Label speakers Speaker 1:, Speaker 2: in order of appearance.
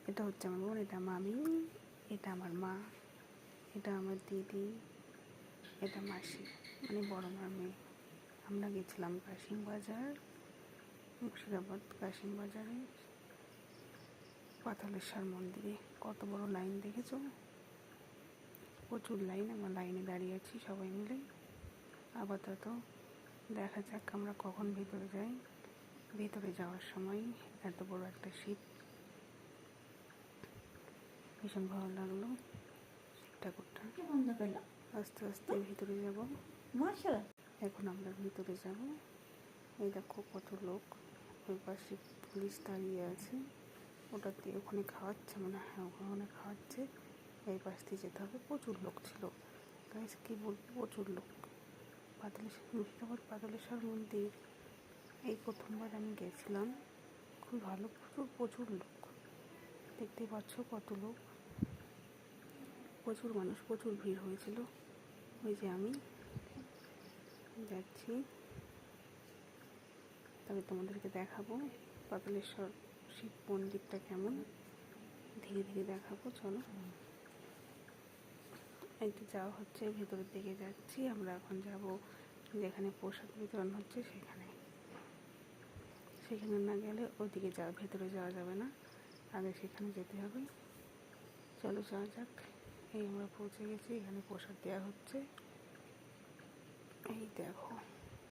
Speaker 1: এটা হচ্ছে আমার বোন, এটা মামি, এটা আমার মা, এটা আমার দিদি, এটা মাসি, মানে বড় মার মেয়ে। আমরা গেছিলাম কাশিম বাজার, মুর্শিদাবাদ কাশিম বাজারে পাতালেশ্বর মন্দিরে। কত বড় লাইন দেখেছো? প্রচুর লাইন। আমরা লাইনে দাঁড়িয়ে আছি সবাই মিলে। আপাতত দেখা যাক আমরা কখন ভেতরে যাই। ভেতরে যাওয়ার সময় এত বড় একটা শিব, ভীষণ ভালো লাগলো শিব ঠাকুরটা। আস্তে আস্তে ভিতরে যাব। এখন আমরা ভিতরে যাব। এই দেখো কত লোক। ওই পাশে পুলিশ দাঁড়িয়ে আছে, ওটাতে ওখানে খাওয়াচ্ছে মনে হয়, ওখানে খাওয়াচ্ছে। এই পাশ দিয়ে যেতে হবে। প্রচুর লোক ছিল গাইস, কী বলবো, প্রচুর লোক। মুর্শিদাবাদ পাতালেশ্বর মন্দির এই প্রথমবার আমি গেছিলাম। খুব ভালো, প্রচুর লোক। দেখতে পাচ্ছ কত লোক, প্রচুর মানুষ, প্রচুর ভিড় হয়েছিল। ওই যে আমি যাচ্ছি, তবে তোমাদেরকে দেখাবো পাতালেশ্বর শিব মন্দিরটা কেমন, ধীরে ধীরে দেখাবো। চলো, এই তো যাওয়া হচ্ছে, ভেতরের দিকে যাচ্ছি। আমরা এখন যাব যেখানে প্রসাদ বিতরণ হচ্ছে সেখানে। সেখানে না গেলে ওইদিকে ভেতরে যাওয়া যাবে না, আগে সেখানে যেতে হবে। চলো যাওয়া যাক। এই আমরা পৌঁছে গেছি, এখানে প্রসাদ দেওয়া হচ্ছে। এই দেখো।